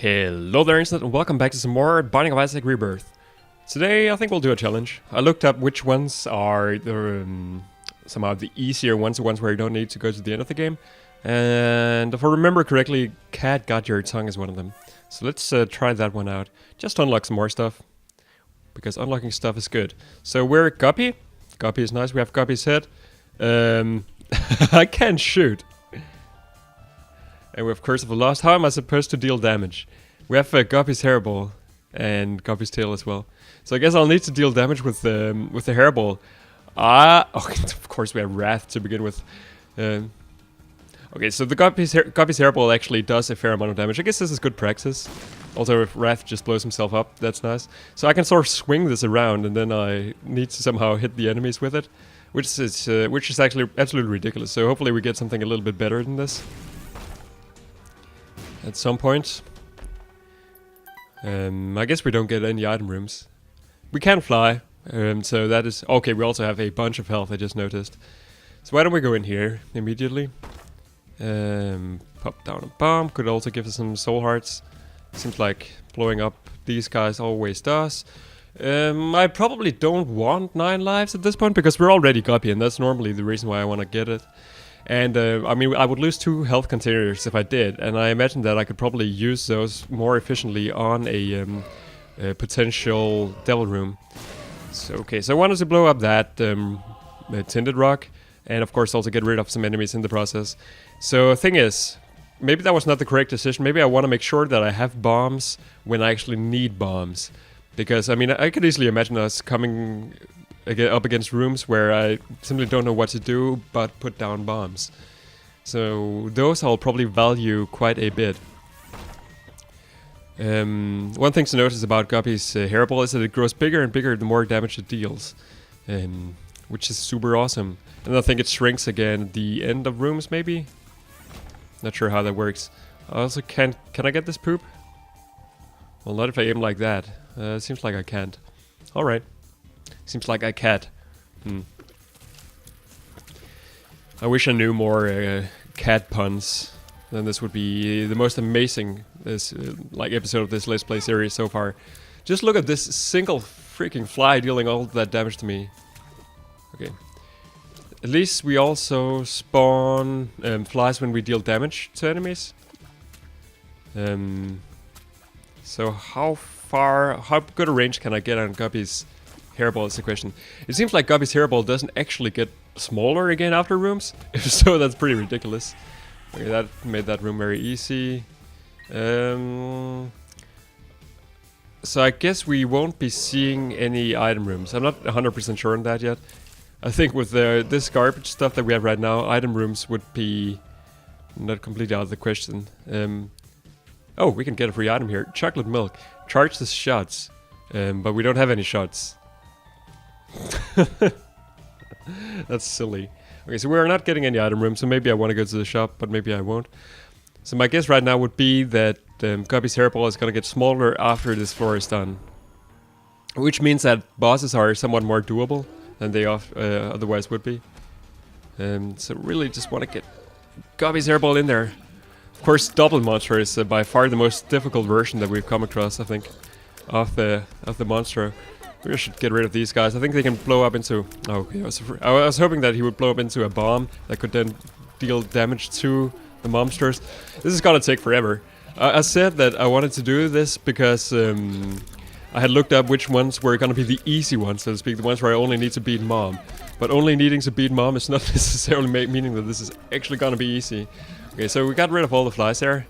Hello there, Internet, and welcome back to some more Binding of Isaac Rebirth. Today, I think we'll do a challenge. I looked up which ones are the somehow the easier ones, the ones where you don't need to go to the end of the game. And if I remember correctly, Cat Got Your Tongue is one of them. So let's try that one out. Just to unlock some more stuff, because unlocking stuff is good. So we're Guppy. Guppy is nice. We have Guppy's head. I can't shoot. And we have Curse of the Lost. How am I supposed to deal damage? We have Guppy's hairball and Guppy's tail as well. So I guess I'll need to deal damage with the hairball. Of course we have Wrath to begin with. Okay, so the Guppy's hairball actually does a fair amount of damage. I guess this is good practice. Also, if Wrath just blows himself up, that's nice. So I can sort of swing this around, and then I need to somehow hit the enemies with it, which is actually absolutely ridiculous. So hopefully we get something a little bit better than this at some point. I guess we don't get any item rooms. We can fly, so that is... Okay, we also have a bunch of health, I just noticed. So why don't we go in here immediately? Pop down a bomb, could also give us some soul hearts. Seems like blowing up these guys always does. I probably don't want 9 lives at this point, because we're already Guppy, and that's normally the reason why I want to get it. And, I mean, I would lose 2 health containers if I did, and I imagine that I could probably use those more efficiently on a potential devil room. So, okay, so I wanted to blow up that tinted rock, and of course also get rid of some enemies in the process. So, the thing is, maybe that was not the correct decision. Maybe I want to make sure that I have bombs when I actually need bombs. Because, I mean, I could easily imagine us coming up against rooms where I simply don't know what to do but put down bombs. So those I'll probably value quite a bit. One thing to notice about Guppy's hairball is that it grows bigger and bigger the more damage it deals, which is super awesome. And I think it shrinks again at the end of rooms, maybe? Not sure how that works. I also can I get this poop? Well, not if I aim like that. Seems like I can't. Alright. Seems like I can't. I wish I knew more cat puns. Then this would be the most amazing episode of this Let's Play series so far. Just look at this single freaking fly dealing all that damage to me. Okay. At least we also spawn flies when we deal damage to enemies. So how good a range can I get on Guppy's hairball is the question. It seems like Guppy's hairball doesn't actually get smaller again after rooms. If so, that's pretty ridiculous. Okay, that made that room very easy. So I guess we won't be seeing any item rooms. I'm not 100% sure on that yet. I think with this garbage stuff that we have right now, item rooms would be not completely out of the question. Oh, we can get a free item here. Chocolate milk. Charge the shots. But we don't have any shots. That's silly. Okay, so we're not getting any item room, so maybe I want to go to the shop, but maybe I won't. So my guess right now would be that Guppy's hairball is going to get smaller after this floor is done. Which means that bosses are somewhat more doable than they otherwise would be. So really just want to get Guppy's hairball in there. Of course, double monster is by far the most difficult version that we've come across, I think, of the monster. We should get rid of these guys. I think they can blow up into... Oh, okay. I was hoping that he would blow up into a bomb that could then deal damage to the monsters. This is gonna take forever. I said that I wanted to do this because I had looked up which ones were gonna be the easy ones, so to speak, the ones where I only need to beat Mom. But only needing to beat Mom is not necessarily meaning that this is actually gonna be easy. Okay, so we got rid of all the flies there.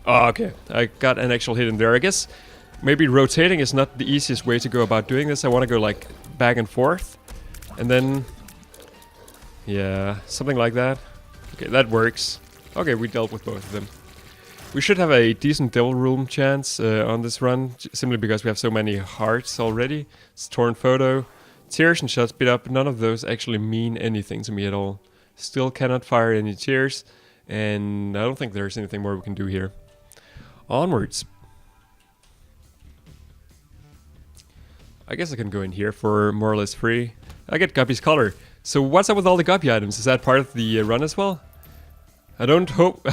Oh, okay. I got an actual hit in there, I guess. Maybe rotating is not the easiest way to go about doing this. I want to go like back and forth. And then... yeah, something like that. Okay, that works. Okay, we dealt with both of them. We should have a decent devil room chance on this run, simply because we have so many hearts already. It's torn photo. Tears and shot speed up. None of those actually mean anything to me at all. Still cannot fire any tears. And I don't think there's anything more we can do here. Onwards. I guess I can go in here for more or less free. I get Guppy's collar. So what's up with all the Guppy items? Is that part of the run as well? I don't hope...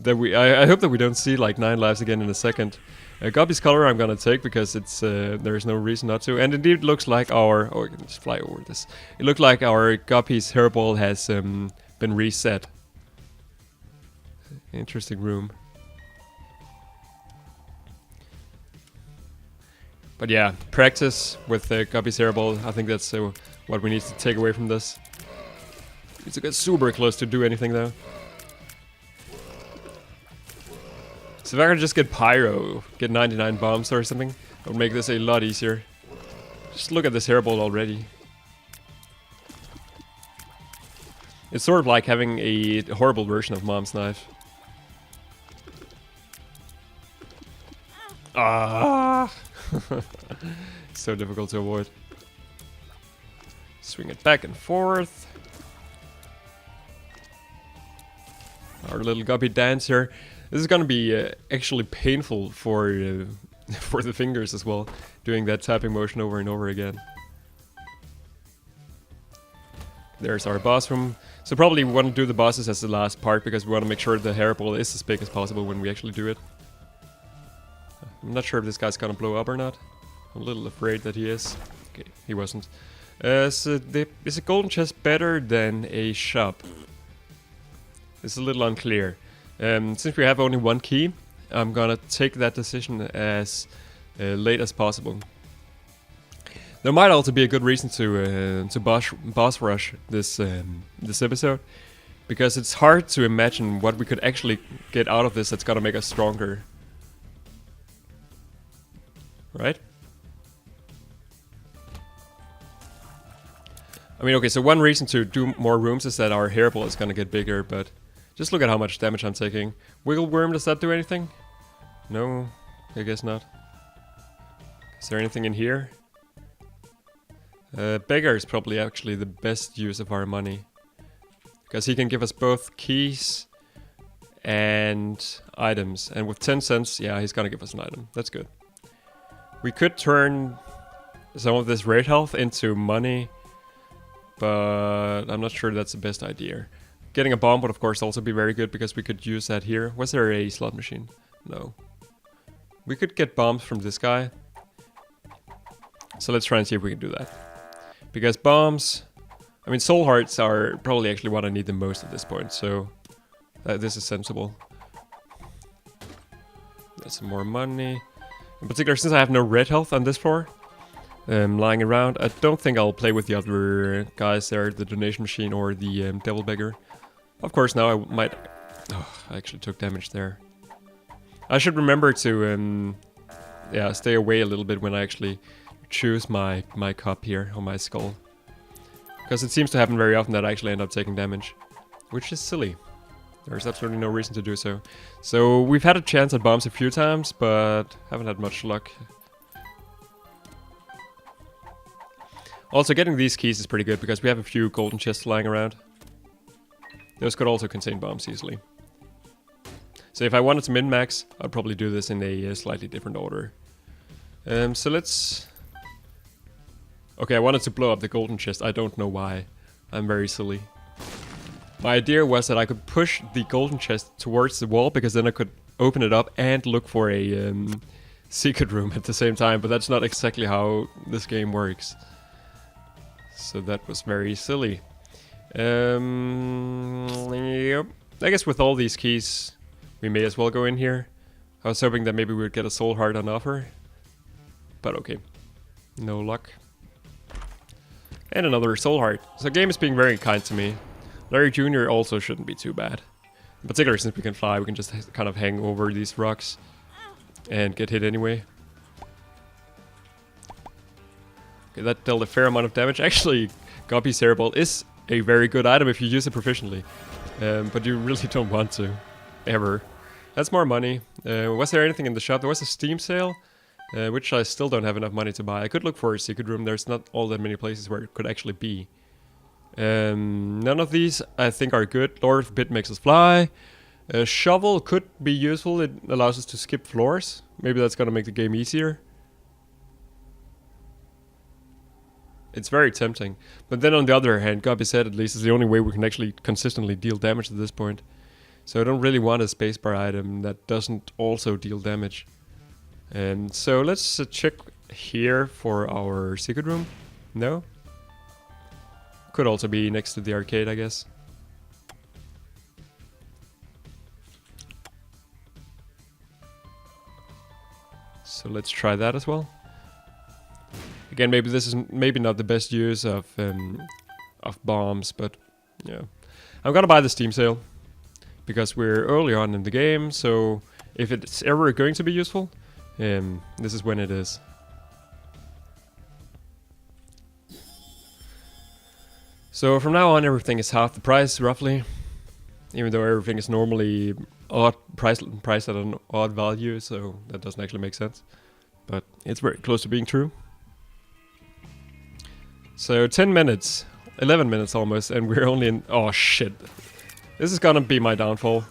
I hope that we don't see like 9 lives again in a second. Guppy's color I'm gonna take because it's there's no reason not to. And indeed, it looks like our I can just fly over this. It looked like our Guppy's hairball has been reset. Interesting room. But yeah, practice with Guppy's hairball. I think that's what we need to take away from this. Need to get super close to do anything though. So if I could just get Pyro, get 99 bombs or something, that would make this a lot easier. Just look at this hairball already. It's sort of like having a horrible version of Mom's knife. Ah! So difficult to avoid. Swing it back and forth. Our little Guppy dance here. This is gonna be actually painful for for the fingers as well, doing that tapping motion over and over again. There's our boss room. So probably we want to do the bosses as the last part because we want to make sure the hairball is as big as possible when we actually do it. I'm not sure if this guy's gonna blow up or not. I'm a little afraid that he is. Okay, he wasn't. Is a golden chest better than a shop? It's a little unclear. Since we have only one key, I'm gonna take that decision as late as possible. There might also be a good reason to boss rush this this episode, because it's hard to imagine what we could actually get out of this that's gonna make us stronger. Right? I mean, okay, so one reason to do more rooms is that our hairball is gonna get bigger, but just look at how much damage I'm taking. Wiggle Worm, does that do anything? No, I guess not. Is there anything in here? Beggar is probably actually the best use of our money, because he can give us both keys and items. And with 10 cents, yeah, he's gonna give us an item. That's good. We could turn some of this raid health into money, but I'm not sure that's the best idea. Getting a bomb would of course also be very good because we could use that here. Was there a slot machine? No. We could get bombs from this guy. So let's try and see if we can do that. Because bombs... I mean, soul hearts are probably actually what I need the most at this point, so... this is sensible. That's some more money. In particular, since I have no red health on this floor, lying around, I don't think I'll play with the other guys there, the donation machine or the devil beggar. Of course, now I might... Oh, I actually took damage there. I should remember to yeah, stay away a little bit when I actually choose my cup here on my skull. Because it seems to happen very often that I actually end up taking damage. Which is silly. There's absolutely no reason to do so. So we've had a chance at bombs a few times, but haven't had much luck. Also, getting these keys is pretty good because we have a few golden chests lying around. Those could also contain bombs easily. So if I wanted to min-max, I'd probably do this in a slightly different order. So let's... Okay, I wanted to blow up the golden chest. I don't know why. I'm very silly. My idea was that I could push the golden chest towards the wall because then I could open it up and look for a secret room at the same time. But that's not exactly how this game works. So that was very silly. Yep. I guess with all these keys, we may as well go in here. I was hoping that maybe we would get a soul heart on offer. But okay. No luck. And another soul heart. So the game is being very kind to me. Larry Jr. also shouldn't be too bad. In particular, since we can fly, we can just kind of hang over these rocks and get hit anyway. Okay, that dealt a fair amount of damage. Actually, Guppy's Hairball is a very good item if you use it proficiently. But you really don't want to. Ever. That's more money. Was there anything in the shop? There was a Steam sale, which I still don't have enough money to buy. I could look for a secret room. There's not all that many places where it could actually be. None of these I think are good. Lord of the Pit makes us fly. A shovel could be useful. It allows us to skip floors. Maybe that's gonna make the game easier. It's very tempting. But then on the other hand, Guppy's Head at least is the only way we can actually consistently deal damage at this point. So I don't really want a spacebar item that doesn't also deal damage. And so let's check here for our secret room. No? Could also be next to the arcade, I guess. So let's try that as well. Again, maybe this is not the best use of bombs, but yeah. I'm gonna buy the Steam sale because we're early on in the game, so if it's ever going to be useful, this is when it is. So from now on, everything is half the price, roughly. Even though everything is normally priced at an odd value, so that doesn't actually make sense. But it's very close to being true. So 10 minutes, 11 minutes almost, and we're only in... Oh shit. This is gonna be my downfall.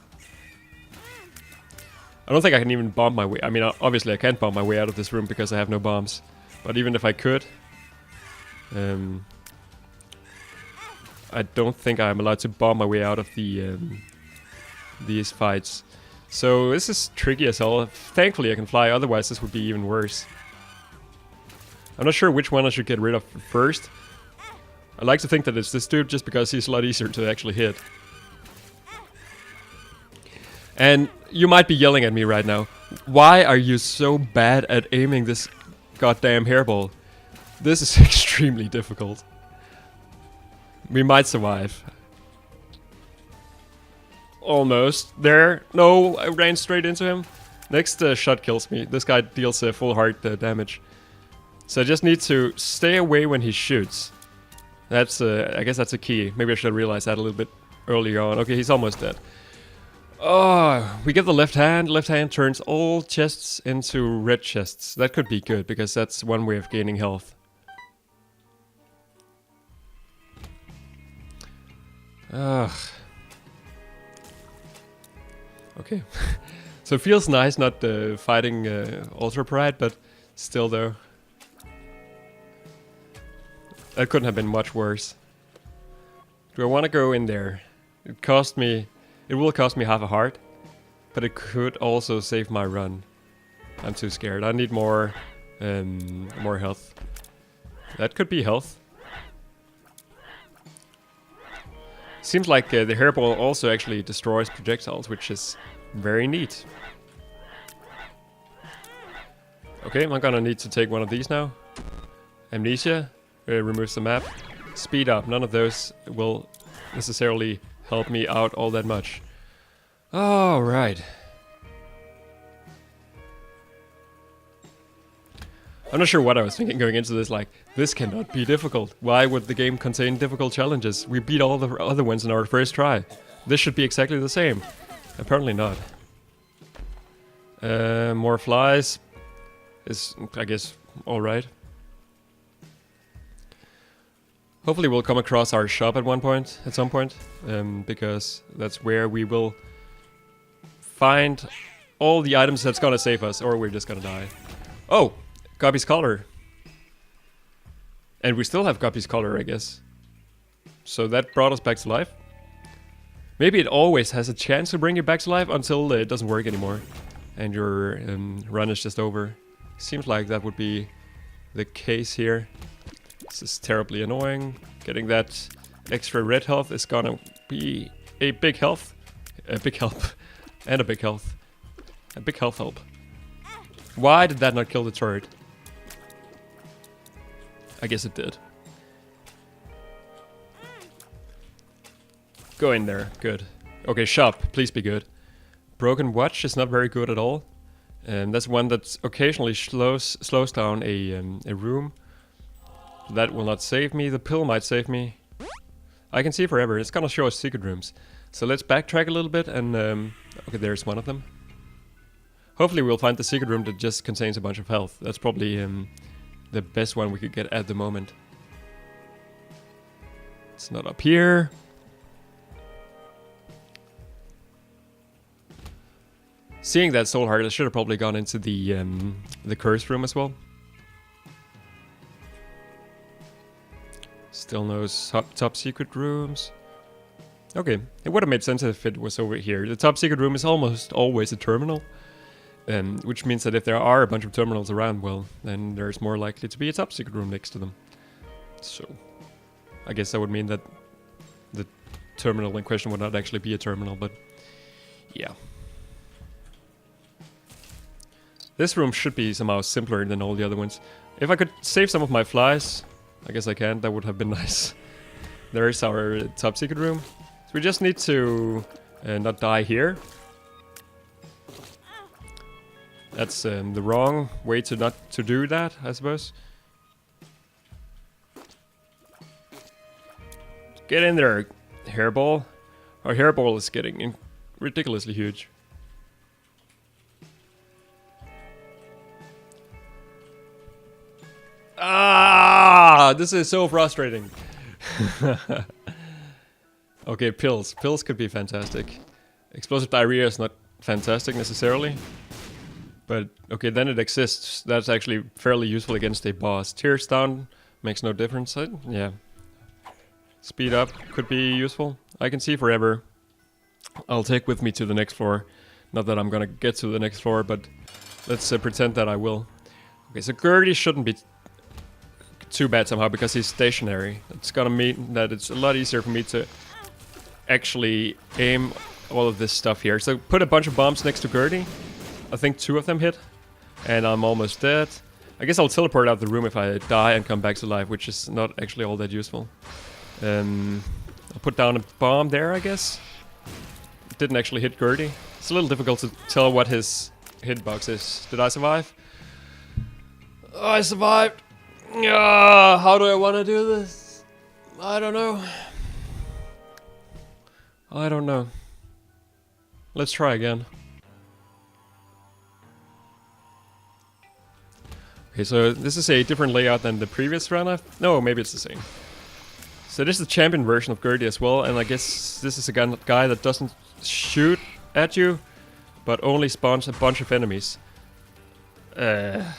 I don't think I can even bomb my way... I mean, obviously I can't bomb my way out of this room because I have no bombs. But even if I could... I don't think I'm allowed to bomb my way out of the these fights. So this is tricky as hell. Thankfully I can fly, otherwise this would be even worse. I'm not sure which one I should get rid of first. I like to think that it's this dude just because he's a lot easier to actually hit. And you might be yelling at me right now. Why are you so bad at aiming this goddamn hairball? This is extremely difficult. We might survive. Almost. There. No, I ran straight into him. Next shot kills me. This guy deals full heart damage. So I just need to stay away when he shoots. That's, I guess that's a key. Maybe I should have realized that a little bit earlier on. Okay, he's almost dead. Oh, we get the left hand. Left hand turns all chests into red chests. That could be good, because that's one way of gaining health. Ugh. Okay. So it feels nice not fighting Ultra Pride, but still though. That couldn't have been much worse. Do I want to go in there? It will cost me half a heart, but it could also save my run. I'm too scared. I need more health. That could be health. Seems like the hairball also actually destroys projectiles, which is very neat. Okay, I'm gonna need to take one of these now. Amnesia removes the map. Speed up. None of those will necessarily help me out all that much. All right. I'm not sure what I was thinking going into this, like, this cannot be difficult. Why would the game contain difficult challenges? We beat all the other ones in our first try. This should be exactly the same. Apparently not. More flies is, I guess, alright. Hopefully we'll come across our shop at some point, because that's where we will find all the items that's gonna save us, or we're just gonna die. Oh! Guppy's collar. And we still have Guppy's collar, I guess. So that brought us back to life. Maybe it always has a chance to bring you back to life until it doesn't work anymore. And your run is just over. Seems like that would be the case here. This is terribly annoying. Getting that extra red health is gonna be a big health. A big help. And a big health. A big health help. Why did that not kill the turret? I guess it did. Go in there. Good. Okay, shop. Please be good. Broken watch is not very good at all. That's one that occasionally slows down a room. That will not save me. The pill might save me. I can see forever. It's gonna show us secret rooms. So let's backtrack a little bit and... okay, there's one of them. Hopefully we'll find the secret room that just contains a bunch of health. That's probably the best one we could get at the moment. It's not up here. Seeing that soul heart, I should have probably gone into the curse room as well. Still no top secret rooms. Okay, it would have made sense if it was over here. The top secret room is almost always a terminal. Which means that if there are a bunch of terminals around, well, then there's more likely to be a top secret room next to them. So, I guess that would mean that the terminal in question would not actually be a terminal, but yeah. This room should be somehow simpler than all the other ones. If I could save some of my flies, I guess I can, that would have been nice. There's our top secret room. So we just need to not die here. That's the wrong way to not to do that, I suppose. Get in there, hairball. Our hairball is getting ridiculously huge. Ah, this is so frustrating. Okay, pills. Pills could be fantastic. Explosive diarrhea is not fantastic necessarily. But, okay, then it exists. That's actually fairly useful against a boss. Tears down makes no difference. Yeah. Speed up could be useful. I can see forever. I'll take with me to the next floor. Not that I'm gonna get to the next floor, but let's pretend that I will. Okay, so Gertie shouldn't be too bad somehow because he's stationary. It's gonna mean that it's a lot easier for me to actually aim all of this stuff here. So put a bunch of bombs next to Gertie. I think 2 of them hit, and I'm almost dead. I guess I'll teleport out of the room if I die and come back to life, which is not actually all that useful. I'll put down a bomb there, I guess. It didn't actually hit Gertie. It's a little difficult to tell what his hitbox is. Did I survive? Oh, I survived! How do I want to do this? I don't know. I don't know. Let's try again. Okay, so this is a different layout than the previous run. No, maybe it's the same. So this is the champion version of Gertie as well, and I guess this is a guy that doesn't shoot at you, but only spawns a bunch of enemies. Yeah.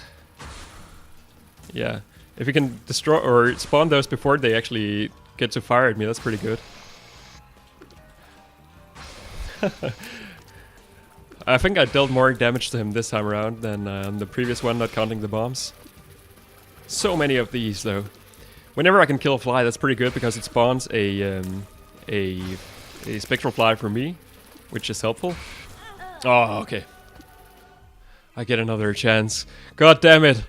If you can destroy or spawn those before they actually get to fire at me, that's pretty good. I think I dealt more damage to him this time around than the previous one, not counting the bombs. So many of these, though. Whenever I can kill a fly, that's pretty good because it spawns a spectral fly for me, which is helpful. Oh, okay. I get another chance. God damn it!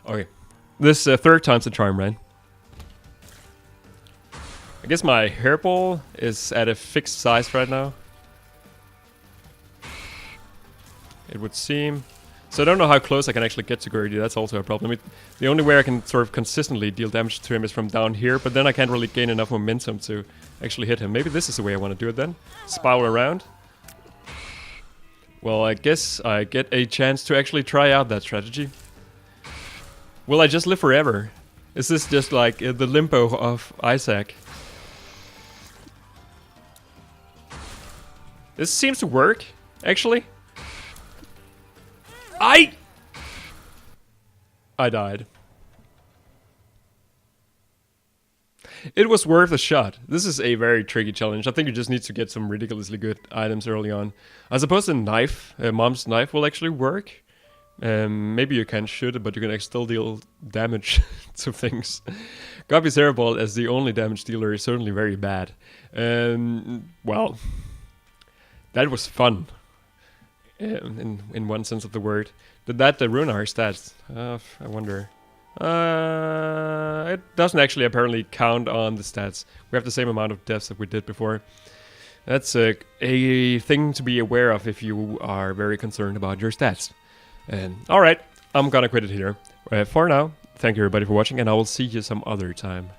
Okay, this third time's the charm, right? I guess my hairball is at a fixed size right now. It would seem. So I don't know how close I can actually get to Gertie, that's also a problem. The only way I can sort of consistently deal damage to him is from down here, but then I can't really gain enough momentum to actually hit him. Maybe this is the way I want to do it then. Spiral around. Well, I guess I get a chance to actually try out that strategy. Will I just live forever? Is this just like the limbo of Isaac? This seems to work, actually. I died. It was worth a shot. This is a very tricky challenge. I think you just need to get some ridiculously good items early on. I suppose a knife, mom's knife, will actually work. Maybe you can shoot it, but you can still deal damage to things. Guppy's hairball as the only damage dealer is certainly very bad. Well, that was fun. In one sense of the word. Did that ruin our stats? I wonder. It doesn't actually apparently count on the stats. We have the same amount of deaths that we did before. That's a thing to be aware of if you are very concerned about your stats. Alright, I'm gonna quit it here. For now, thank you everybody for watching, and I will see you some other time.